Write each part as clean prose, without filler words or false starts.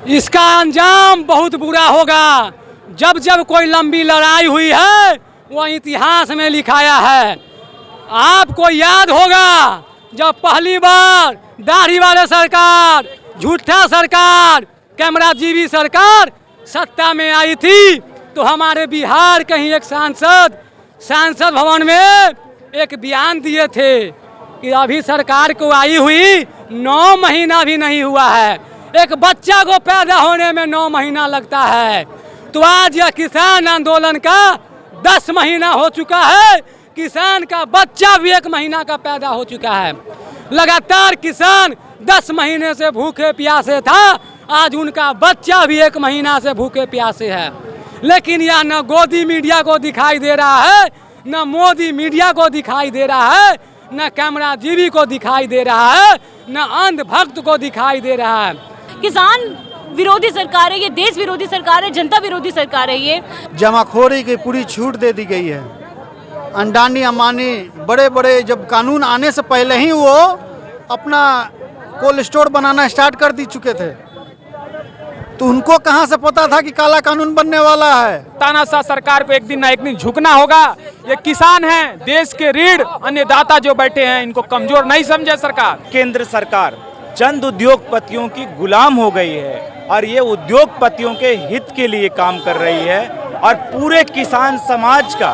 इसका अंजाम बहुत बुरा होगा। जब जब कोई लंबी लड़ाई हुई है वह इतिहास में लिखाया है। आपको याद होगा जब पहली बार दाढ़ी वाले सरकार, झूठा सरकार, कैमराजीवी सरकार सत्ता में आई थी तो हमारे बिहार के ही एक सांसद भवन में एक बयान दिए थे कि अभी सरकार को आई हुई 9 महीना भी नहीं हुआ है, एक बच्चा को पैदा होने में 9 महीना लगता है। तो आज यह किसान आंदोलन का 10 महीना हो चुका है, किसान का बच्चा भी 1 महीना का पैदा हो चुका है। लगातार किसान 10 महीने से भूखे प्यासे था, आज उनका बच्चा भी 1 महीना से भूखे प्यासे है। लेकिन यह न गोदी मीडिया को दिखाई दे रहा है, न मोदी मीडिया को दिखाई दे रहा है, न कैमराजीवी को दिखाई दे रहा है, न अंधभक्त को दिखाई दे रहा है। किसान विरोधी सरकार है ये, देश विरोधी सरकार है, जनता विरोधी सरकार है ये। जमाखोरी की पूरी छूट दे दी गई है। अंडानी अंबानी बड़े बड़े जब कानून आने से पहले ही वो अपना कोल्ड स्टोर बनाना स्टार्ट कर दी चुके थे, तो उनको कहां से पता था कि काला कानून बनने वाला है। तानाशाह सरकार को एक दिन ना एक दिन झुकना होगा। ये किसान हैं, देश के रीढ़ अन्नदाता जो बैठे हैं, इनको कमजोर नहीं समझे सरकार। केंद्र सरकार चंद उद्योगपतियों की गुलाम हो गई है और ये उद्योगपतियों के हित के लिए काम कर रही है और पूरे किसान समाज का,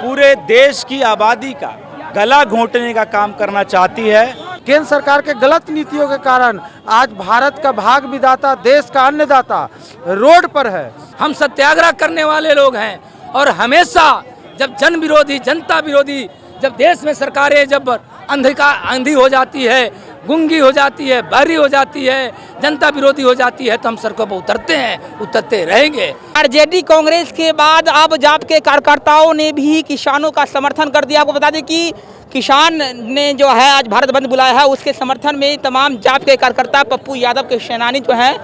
पूरे देश की आबादी का गला घोंटने का काम करना चाहती है। केंद्र सरकार के गलत नीतियों के कारण आज भारत का भाग विधाता, देश का अन्नदाता रोड पर है। हम सत्याग्रह करने वाले लोग हैं और हमेशा जब जन विरोधी, जनता विरोधी, जब देश में सरकारें जब अंधी हो जाती है, गुंगी हो जाती है, बहरी हो जाती है, जनता विरोधी हो जाती है, तो हम सड़कों पर उतरते हैं, उतरते रहेंगे। आरजेडी कांग्रेस के बाद अब जाप के कार्यकर्ताओं ने भी किसानों का समर्थन कर दिया। आपको बता दें कि किसान ने जो है आज भारत बंद बुलाया है, उसके समर्थन में तमाम जाप के कार्यकर्ता, पप्पू यादव के सेनानी जो हैं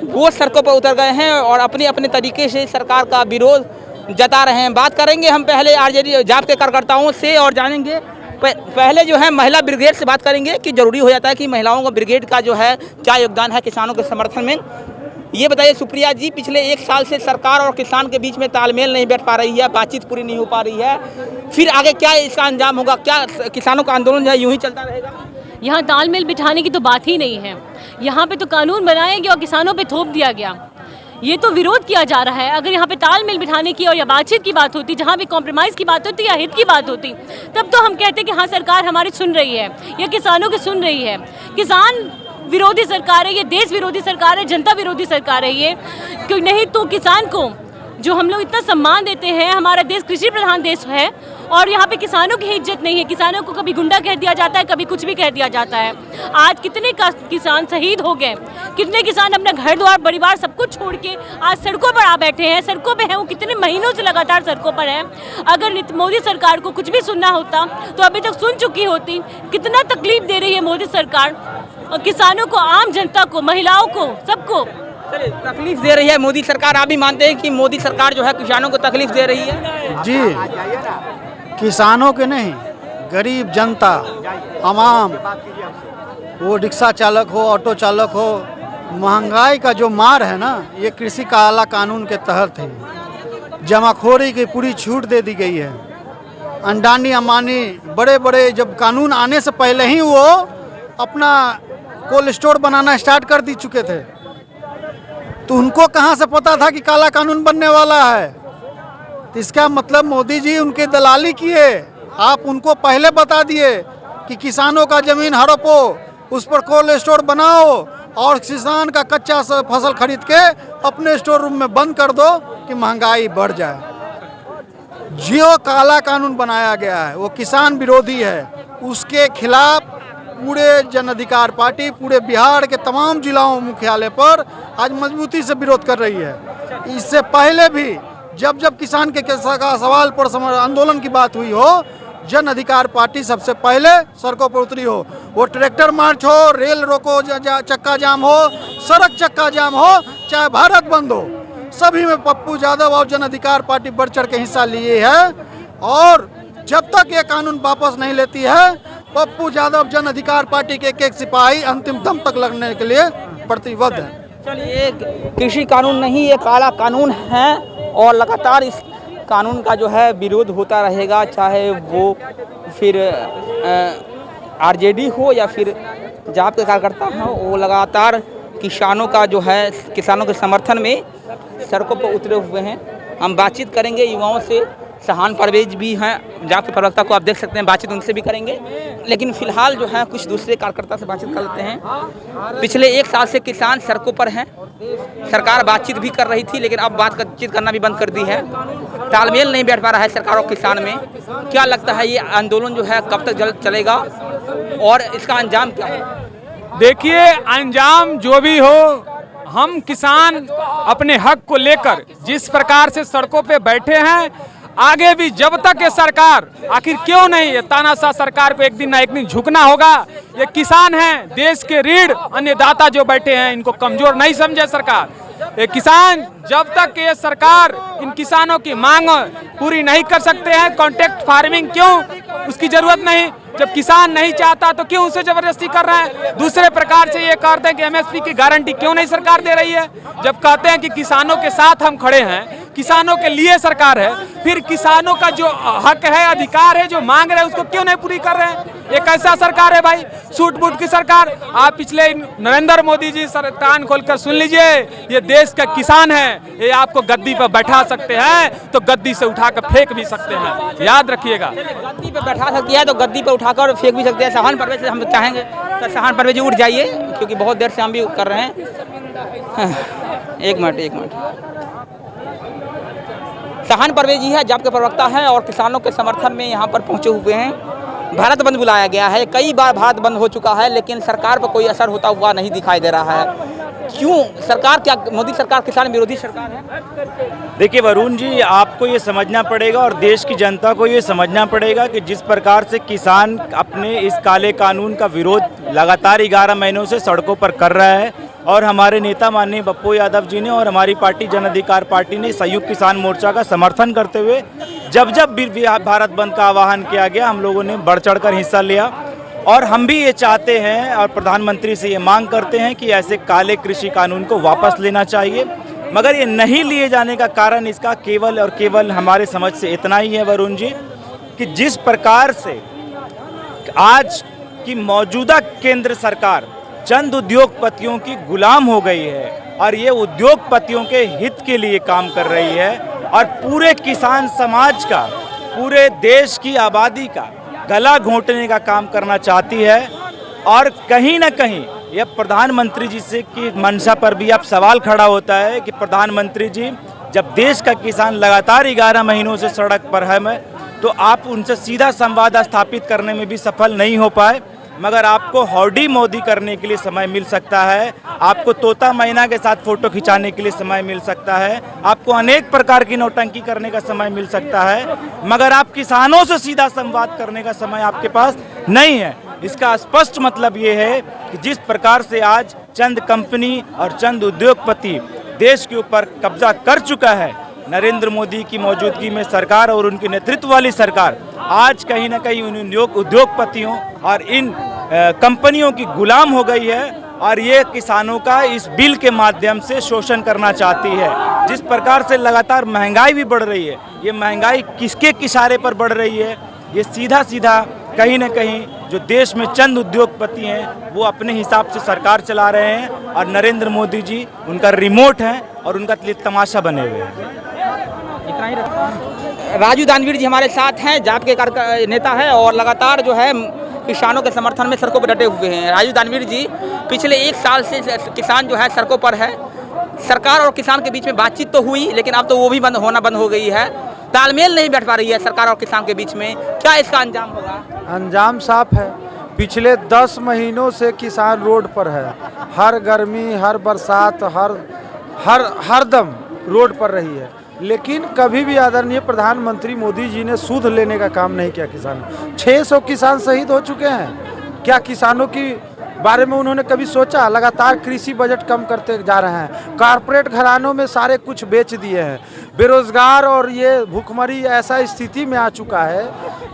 वो सड़कों पर उतर गए हैं और अपने अपने तरीके से सरकार का विरोध जता रहे हैं। बात करेंगे हम पहले आरजेडी जाप के कार्यकर्ताओं से और जानेंगे, पहले जो है महिला ब्रिगेड से बात करेंगे कि जरूरी हो जाता है कि महिलाओं का ब्रिगेड का जो है क्या योगदान है किसानों के समर्थन में। ये बताइए सुप्रिया जी, पिछले 1 साल से सरकार और किसान के बीच में तालमेल नहीं बैठ पा रही है, बातचीत पूरी नहीं हो पा रही है, फिर आगे क्या इसका अंजाम होगा? क्या किसानों का आंदोलन जो है यूं ही चलता रहेगा? यहाँ तालमेल बिठाने की तो बात ही नहीं है। यहाँ पे तो कानून बनाया गया और किसानों पे थोप दिया गया, ये तो विरोध किया जा रहा है। अगर यहाँ पे तालमेल बिठाने की और या बातचीत की बात होती, जहाँ भी कॉम्प्रोमाइज़ की बात होती या हित की बात होती, तब तो हम कहते कि हाँ सरकार हमारी सुन रही है या किसानों की सुन रही है। किसान विरोधी सरकार है ये, देश विरोधी सरकार है, जनता विरोधी सरकार है ये। क्यों नहीं तो किसान को जो हम लोग इतना सम्मान देते हैं, हमारा देश कृषि प्रधान देश है और यहाँ पे किसानों की इज्जत नहीं है। किसानों को कभी गुंडा कह दिया जाता है, कभी कुछ भी कह दिया जाता है। आज कितने किसान शहीद हो गए, कितने किसान अपना घर द्वार परिवार सब कुछ छोड़ के आज सड़कों पर आ बैठे हैं, सड़कों पे हैं, वो कितने महीनों से लगातार सड़कों पर हैं। अगर मोदी सरकार को कुछ भी सुनना होता तो अभी तक सुन चुकी होती। कितना तकलीफ दे रही है मोदी सरकार और किसानों को, आम जनता को, महिलाओं को, सबको तकलीफ दे रही है मोदी सरकार। आप भी मानते हैं कि मोदी सरकार जो है किसानों को तकलीफ दे रही है? जी, किसानों के नहीं, गरीब जनता, आवाम, वो रिक्शा चालक हो, ऑटो चालक हो, महंगाई का जो मार है ना, ये कृषि काला कानून के तहत है। जमाखोरी की पूरी छूट दे दी गई है। अंडानी अंबानी बड़े बड़े जब कानून आने से पहले ही वो अपना कोल्ड स्टोर बनाना स्टार्ट कर दी चुके थे, तो उनको कहां से पता था कि काला कानून बनने वाला है? तो इसका मतलब मोदी जी उनके दलाली किए, आप उनको पहले बता दिए कि किसानों का जमीन हड़पो, उस पर कोल्ड स्टोर बनाओ और किसान का कच्चा फसल खरीद के अपने स्टोर रूम में बंद कर दो कि महंगाई बढ़ जाए। जो काला कानून बनाया गया है वो किसान विरोधी है, उसके खिलाफ पूरे जन अधिकार पार्टी पूरे बिहार के तमाम जिलाओं मुख्यालय पर आज मजबूती से विरोध कर रही है। इससे पहले भी जब जब किसान के सवाल पर आंदोलन की बात हुई हो, जन अधिकार पार्टी सबसे पहले सड़कों पर उतरी हो। वो ट्रैक्टर मार्च हो, रेल रोको चक्का जाम हो, सड़क चक्का जाम हो, चाहे भारत बंद हो, सभी में पप्पू यादव और जन अधिकार पार्टी बढ़ चढ़ के हिस्सा लिए है। और जब तक ये कानून वापस नहीं लेती है, पप्पू यादव जन अधिकार पार्टी के एक एक सिपाही अंतिम दम तक लड़ने के लिए प्रतिबद्ध है। चलिए, कृषि कानून नहीं, ये काला कानून है और लगातार इस कानून का जो है विरोध होता रहेगा, चाहे वो फिर आरजेडी हो या फिर जाप के कार्यकर्ता हो। वो लगातार किसानों का जो है, किसानों के समर्थन में सड़कों पर उतरे हुए हैं। हम बातचीत करेंगे युवाओं से। सहान परवेज भी हैं, जाप के प्रवक्ता को आप देख सकते हैं, बातचीत उनसे भी करेंगे। लेकिन फिलहाल जो है कुछ दूसरे कार्यकर्ता से बातचीत कर लेते हैं। पिछले 1 साल से किसान सड़कों पर हैं। सरकार बातचीत भी कर रही थी, लेकिन अब बातचीत करना भी बंद कर दी है। तालमेल नहीं बैठ पा रहा है सरकार और किसान में। क्या लगता है ये आंदोलन जो है कब तक चलेगा और इसका अंजाम क्या है? देखिए, अंजाम जो भी हो, हम किसान अपने हक को लेकर जिस प्रकार से सड़कों पे बैठे हैं, आगे भी जब तक ये सरकार, आखिर क्यों नहीं, ये तानाशाह सरकार को एक दिन ना एक दिन झुकना होगा। ये किसान हैं, देश के रीढ़ अन्नदाता जो बैठे हैं, इनको कमजोर नहीं समझे सरकार। ये किसान, जब तक ये सरकार इन किसानों की मांग पूरी नहीं कर सकते हैं, कॉन्ट्रैक्ट फार्मिंग क्यों, उसकी जरूरत नहीं। जब किसान नहीं चाहता तो क्यों उसे जबरदस्ती कर रहे हैं? दूसरे प्रकार से ये कहते हैं कि एमएसपी की गारंटी क्यों नहीं सरकार दे रही है? जब कहते हैं कि किसानों के साथ हम खड़े हैं, किसानों के लिए सरकार है, फिर किसानों का जो हक है, अधिकार है, जो मांग रहे हैं, उसको क्यों नहीं पूरी कर रहे हैं? ये कैसा सरकार है भाई? सूट बूट की सरकार। आप पिछले नरेंद्र मोदी जी कान खोलकर सुन लीजिए, ये देश का किसान है, ये आपको गद्दी पर बैठा सकते हैं तो गद्दी से उठाकर फेंक भी सकते हैं, याद रखिएगा। गद्दी पे बैठा सकती है तो गद्दी पे उठाकर फेंक भी सकते हैं। सहान परवेज से हम चाहेंगे तो सहान परवेज उठ जाइए, क्योंकि बहुत देर से हम भी कर रहे हैं। एक मिनट। सहान परवेज जी है, जाप के प्रवक्ता है और किसानों के समर्थन में यहाँ पर पहुँचे हुए हैं। भारत बंद बुलाया गया है, कई बार भारत बंद हो चुका है, लेकिन सरकार पर कोई असर होता हुआ नहीं दिखाई दे रहा है। क्यों? सरकार क्या, मोदी सरकार किसान विरोधी सरकार है? देखिए वरुण जी, आपको ये समझना पड़ेगा और देश की जनता को ये समझना पड़ेगा कि जिस प्रकार से किसान अपने इस काले कानून का विरोध लगातार 11 महीनों से सड़कों पर कर रहा है, और हमारे नेता माननीय पप्पू यादव जी ने और हमारी पार्टी जन अधिकार पार्टी ने संयुक्त किसान मोर्चा का समर्थन करते हुए जब भारत बंद का आह्वान किया गया, हम लोगों ने बढ़ चढ़कर हिस्सा लिया। और हम भी ये चाहते हैं और प्रधानमंत्री से ये मांग करते हैं कि ऐसे काले कृषि कानून को वापस लेना चाहिए। मगर ये नहीं लिए जाने का कारण इसका केवल और केवल हमारे समझ से इतना ही है वरुण जी, कि जिस प्रकार से आज की मौजूदा केंद्र सरकार चंद उद्योगपतियों की गुलाम हो गई है और ये उद्योगपतियों के हित के लिए काम कर रही है और पूरे किसान समाज का, पूरे देश की आबादी का गला घोंटने का काम करना चाहती है। और कहीं ना कहीं यह प्रधानमंत्री जी से की मंशा पर भी अब सवाल खड़ा होता है कि प्रधानमंत्री जी, जब देश का किसान लगातार 11 महीनों से सड़क पर है, तो आप उनसे सीधा संवाद स्थापित करने में भी सफल नहीं हो पाए। मगर आपको हौडी मोदी करने के लिए समय मिल सकता है, आपको तोता मैना के साथ फोटो खिंचाने के लिए समय मिल सकता है, आपको अनेक प्रकार की नौटंकी करने का समय मिल सकता है, मगर आप किसानों से सीधा संवाद करने का समय आपके पास नहीं है। इसका स्पष्ट मतलब ये है कि जिस प्रकार से आज चंद कंपनी और चंद उद्योगपति देश के ऊपर कब्जा कर चुका है, नरेंद्र मोदी की मौजूदगी में सरकार और उनके नेतृत्व वाली सरकार आज कहीं ना कहीं उन उद्योगपतियों और इन कंपनियों की गुलाम हो गई है और ये किसानों का इस बिल के माध्यम से शोषण करना चाहती है। जिस प्रकार से लगातार महंगाई भी बढ़ रही है, ये महंगाई किसके इशारे पर बढ़ रही है? ये सीधा सीधा कहीं ना कहीं जो देश में चंद उद्योगपति हैं वो अपने हिसाब से सरकार चला रहे हैं और नरेंद्र मोदी जी उनका रिमोट हैं और उनका तमाशा बने हुए हैं। इतना ही रखा। राजू दानवीर जी हमारे साथ हैं, जाप के नेता है और लगातार जो है किसानों के समर्थन में सड़कों पर डटे हुए हैं। राजू दानवीर जी, पिछले 1 साल से किसान जो है सड़कों पर है। सरकार और किसान के बीच में बातचीत तो हुई, लेकिन अब तो वो भी बंद हो गई है। तालमेल नहीं बैठ पा रही है सरकार और किसान के बीच में। क्या इसका अंजाम होगा? अंजाम साफ है। पिछले 10 महीनों से किसान रोड पर है। हर गर्मी, हर बरसात, हर दम रोड पर रही है, लेकिन कभी भी आदरणीय प्रधानमंत्री मोदी जी ने सूद लेने का काम नहीं किया। किसान 600 किसान शहीद हो चुके हैं। क्या किसानों की बारे में उन्होंने कभी सोचा? लगातार कृषि बजट कम करते जा रहे हैं, कारपोरेट घरानों में सारे कुछ बेच दिए हैं, बेरोजगार और ये भूखमरी ऐसा स्थिति में आ चुका है।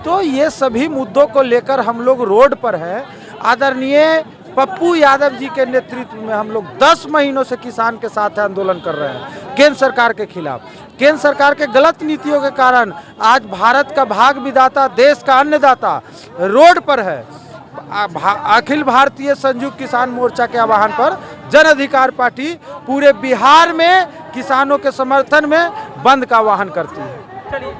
तो ये सभी मुद्दों को लेकर हम लोग रोड पर हैं। आदरणीय पप्पू यादव जी के नेतृत्व में हम लोग 10 महीनों से किसान के साथ आंदोलन कर रहे हैं केंद्र सरकार के खिलाफ। केंद्र सरकार के गलत नीतियों के कारण आज भारत का भाग विधाता, देश का अन्नदाता रोड पर है। अखिल भारतीय संयुक्त किसान मोर्चा के आह्वान पर जन अधिकार पार्टी पूरे बिहार में किसानों के समर्थन में बंद का आह्वान करती है। चलिए,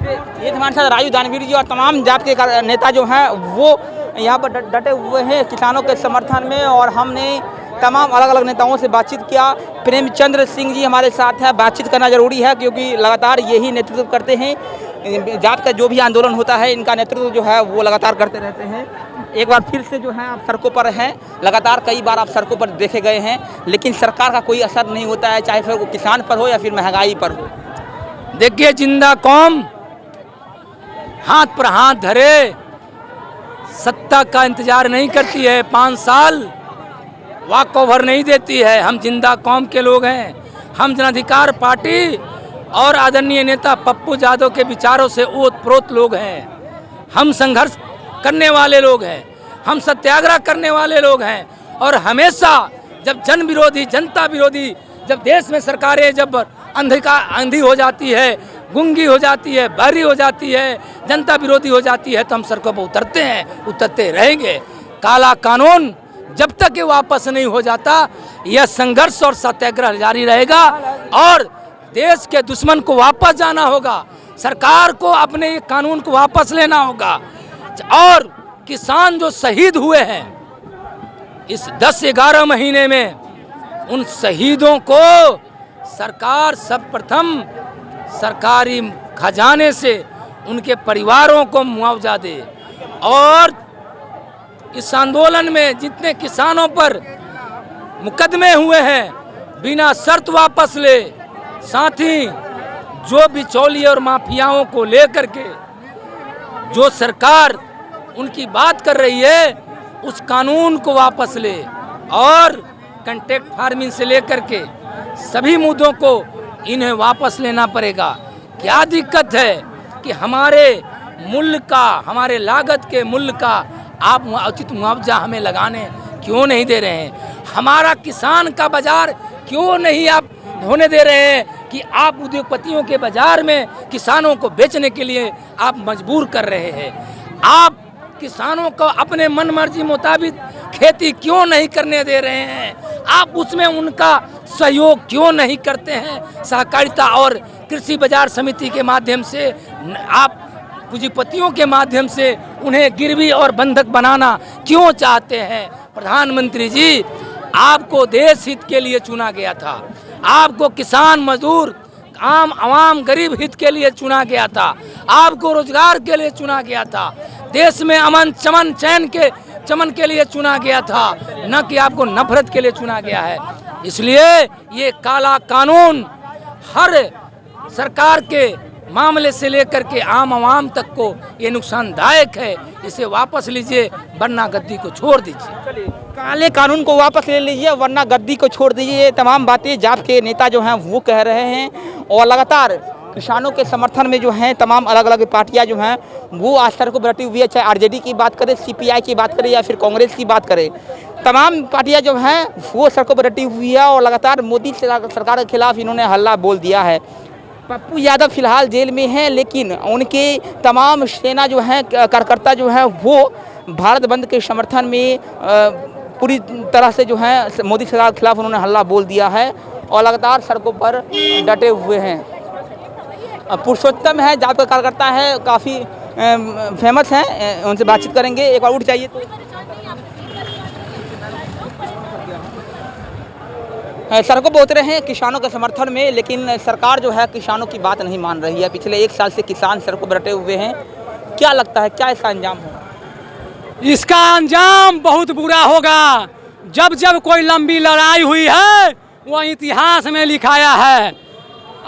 ये हमारे साथ राजू दानवीर जी और तमाम जात के नेता जो हैं वो यहाँ पर डटे हुए हैं किसानों के समर्थन में, और हमने तमाम अलग अलग नेताओं से बातचीत किया। प्रेमचंद्र सिंह जी हमारे साथ हैं। बातचीत करना जरूरी है क्योंकि लगातार यही नेतृत्व करते हैं, जात का जो भी आंदोलन होता है इनका नेतृत्व जो है वो लगातार करते रहते हैं। एक बार फिर से जो है आप सड़कों पर हैं, लगातार कई बार आप सड़कों पर देखे गए हैं, लेकिन सरकार का कोई असर नहीं होता है, चाहे फिर वो किसान पर हो या फिर महंगाई पर हो। देखिए, जिंदा कौम हाथ पर हाथ धरे सत्ता का इंतजार नहीं करती है, 5 साल वॉक ओवर नहीं देती है। हम जिंदा कौम के लोग हैं। हम जन अधिकार पार्टी और आदरणीय नेता पप्पू यादव के विचारों से ओतप्रोत लोग हैं। हम संघर्ष करने वाले लोग हैं, हम सत्याग्रह करने वाले लोग हैं, और हमेशा जब जन विरोधी, जनता विरोधी, जब देश में सरकारें जब अंधी हो जाती है, गूंगी हो जाती है, बहरी हो जाती है, जनता विरोधी हो जाती है, तो हम सड़कों पर उतरते हैं, उतरते रहेंगे। काला कानून जब तक ये वापस नहीं हो जाता, यह संघर्ष और सत्याग्रह जारी रहेगा, और देश के दुश्मन को वापस जाना होगा। सरकार को अपने ये कानून को वापस लेना होगा, और किसान जो शहीद हुए हैं इस 10-11 महीने में, उन शहीदों को सरकार सर्वप्रथम सरकारी खजाने से उनके परिवारों को मुआवजा दे, और इस आंदोलन में जितने किसानों पर मुकदमे हुए हैं बिना शर्त वापस ले। साथ ही जो बिचौलिए और माफियाओं को लेकर के जो सरकार उनकी बात कर रही है, उस कानून को वापस ले, और कॉन्ट्रैक्ट फार्मिंग से लेकर के सभी मुद्दों को इन्हें वापस लेना पड़ेगा। क्या दिक्कत है कि हमारे मूल्य का, हमारे लागत के मूल्य का आप उचित मुआवजा हमें लगाने क्यों नहीं दे रहे हैं? हमारा किसान का बाजार क्यों नहीं आप होने दे रहे हैं कि आप उद्योगपतियों के बाजार में किसानों को बेचने के लिए आप मजबूर कर रहे हैं? आप किसानों को अपने मन मर्जी मुताबिक खेती क्यों नहीं करने दे रहे हैं? आप उसमें उनका सहयोग क्यों नहीं करते हैं? सहकारिता और कृषि बाजार समिति के माध्यम से आप पूंजीपतियों के माध्यम से उन्हें गिरवी और बंधक बनाना क्यों चाहते हैं? प्रधानमंत्री जी, आपको देश हित के लिए चुना गया था, आपको किसान, मजदूर, आम आवाम, गरीब हित के लिए चुना गया था, आपको रोजगार के लिए चुना गया था, देश में अमन चमन चमन के लिए चुना गया था, न कि आपको नफरत के लिए चुना गया है। इसलिए ये काला कानून हर सरकार के मामले से लेकर के आम आवाम तक को ये नुकसानदायक है। इसे वापस लीजिए, वरना गद्दी को छोड़ दीजिए। काले कानून को वापस ले लीजिए वरना गद्दी को छोड़ दीजिए। ये तमाम बातें जाप के नेता जो हैं वो कह रहे हैं, और लगातार किसानों के समर्थन में जो हैं तमाम अलग अलग पार्टियां जो हैं वो आज सर को बरती हुई है। चाहे आरजेडी की बात करें, सीपीआई की बात करें या फिर कांग्रेस की बात करें, तमाम पार्टियां जो हैं वो सर को बरती हुई है, और लगातार मोदी सरकार के खिलाफ इन्होंने हल्ला बोल दिया है। पप्पू यादव फिलहाल जेल में हैं, लेकिन उनके तमाम सेना जो हैं, कार्यकर्ता जो हैं वो भारत बंद के समर्थन में पूरी तरह से जो है मोदी सरकार के खिलाफ उन्होंने हल्ला बोल दिया है, और लगातार सड़कों पर डटे हुए हैं। पुरुषोत्तम है, जाप का कार्यकर्ता है, काफ़ी फेमस हैं, उनसे बातचीत करेंगे। एक बार उठ जाइए तो सड़कों पर उतरे हैं किसानों के समर्थन में, लेकिन सरकार जो है किसानों की बात नहीं मान रही है। पिछले 1 साल से किसान सड़कों पर डटे हुए हैं। क्या लगता है, क्या इसका अंजाम होगा? इसका अंजाम बहुत बुरा होगा। जब जब कोई लंबी लड़ाई हुई है वो इतिहास में लिखाया है।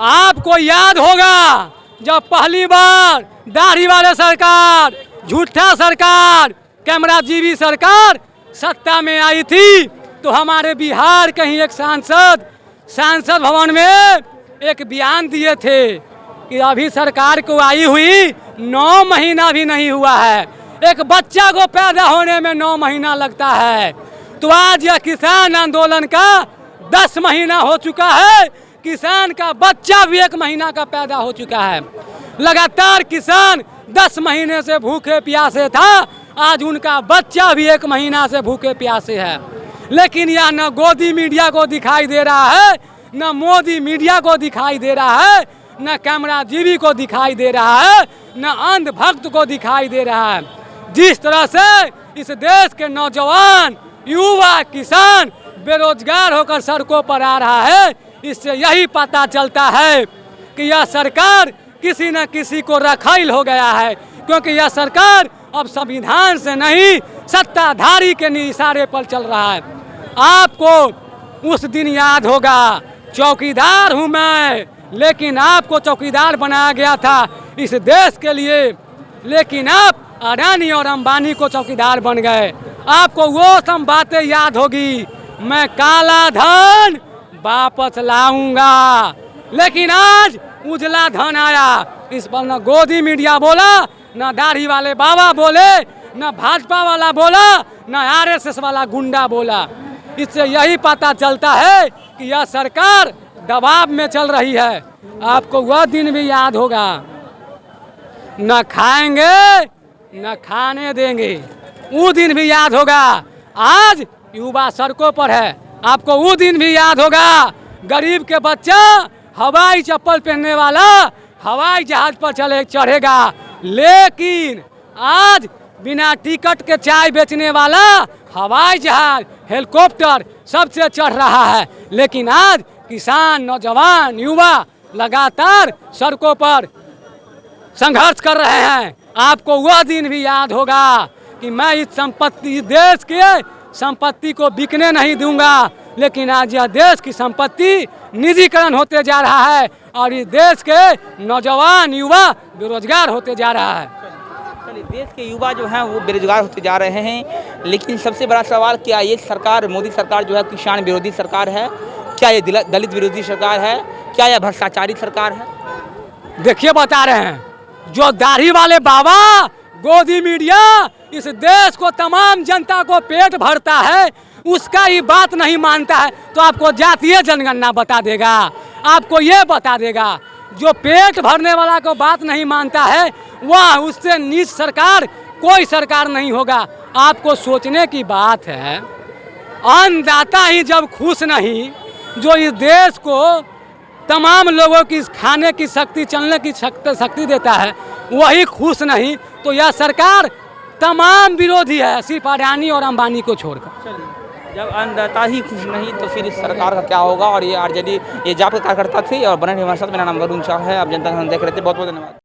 आपको याद होगा जब पहली बार दाढ़ी वाले सरकार, झूठा सरकार, कैमराजीवी सरकार सत्ता में आई थी, तो हमारे बिहार के ही एक सांसद भवन में एक बयान दिए थे कि अभी सरकार को आई हुई 9 महीना भी नहीं हुआ है, एक बच्चा को पैदा होने में 9 महीना लगता है, तो आज यह किसान आंदोलन का 10 महीना हो चुका है। किसान का बच्चा भी 1 महीना का पैदा हो चुका है। लगातार किसान 10 महीने से भूखे प्यासे था, आज उनका बच्चा भी 1 महीना से भूखे प्यासे है। लेकिन यह न गोदी मीडिया को दिखाई दे रहा है, न मोदी मीडिया को दिखाई दे रहा है, न कैमरा जीवी को दिखाई दे रहा है, न अंधभक्त को दिखाई दे रहा है। जिस तरह से इस देश के नौजवान, युवा, किसान बेरोजगार होकर सड़कों पर आ रहा है, इससे यही पता चलता है कि यह सरकार किसी न किसी को रखैल हो गया है, क्योंकि यह सरकार अब संविधान से नहीं सत्ताधारी के इशारे पर चल रहा है। आपको उस दिन याद होगा, चौकीदार हूँ मैं, लेकिन आपको चौकीदार बनाया गया था इस देश के लिए, लेकिन आप अडानी और अंबानी को चौकीदार बन गए। आपको वो सब बातें याद होगी, मैं काला धन वापस लाऊंगा, लेकिन आज उजला धन आया। इस पर न गोदी मीडिया बोला, न दाढ़ी वाले बाबा बोले, न भाजपा वाला बोला, न आरएसएस वाला गुंडा बोला। इससे यही पता चलता है कि यह सरकार दबाव में चल रही है। आपको वह दिन भी याद होगा, न खाएंगे न खाने देंगे, वो दिन भी याद होगा। आज युवा सड़कों पर है। आपको वो दिन भी याद होगा, गरीब के बच्चा हवाई चप्पल पहनने वाला हवाई जहाज पर चढ़ेगा, लेकिन आज बिना टिकट के चाय बेचने वाला हवाई जहाज, हेलीकॉप्टर सबसे चढ़ रहा है। लेकिन आज किसान, नौजवान, युवा लगातार सड़कों पर संघर्ष कर रहे हैं। आपको वह दिन भी याद होगा कि मैं इस देश के संपत्ति को बिकने नहीं दूंगा, लेकिन आज यह देश की संपत्ति निजीकरण होते जा रहा है और इस देश के नौजवान, युवा बेरोजगार होते जा रहा है। चलिए, देश के युवा जो हैं वो बेरोजगार होते जा रहे हैं, लेकिन सबसे बड़ा सवाल, क्या ये सरकार, मोदी सरकार जो है किसान विरोधी सरकार है? क्या ये दलित विरोधी सरकार है? क्या यह भ्रष्टाचारी सरकार है? देखिए, बता रहे हैं, जो दाढ़ी वाले बाबा, गोदी मीडिया इस देश को, तमाम जनता को पेट भरता है, उसका ही बात नहीं मानता है, तो आपको जातीय जनगणना बता देगा, आपको ये बता देगा। जो पेट भरने वाला को बात नहीं मानता है, वह उससे नीच सरकार कोई सरकार नहीं होगा। आपको सोचने की बात है, अन्नदाता ही जब खुश नहीं, जो इस देश को तमाम लोगों की खाने की शक्ति, चलने की शक्ति देता है, वही खुश नहीं, तो यह सरकार तमाम विरोधी है, सिर्फ अडानी और अंबानी को छोड़कर। जब अन्नदाता ही खुश नहीं तो फिर इस सरकार का क्या होगा? और ये आरजेडी, ये जाप के कार्यकर्ता थे और बने हमारे साथ। मेरा नाम वरुण शाह है, आप जनता देख रहे थे। बहुत बहुत धन्यवाद।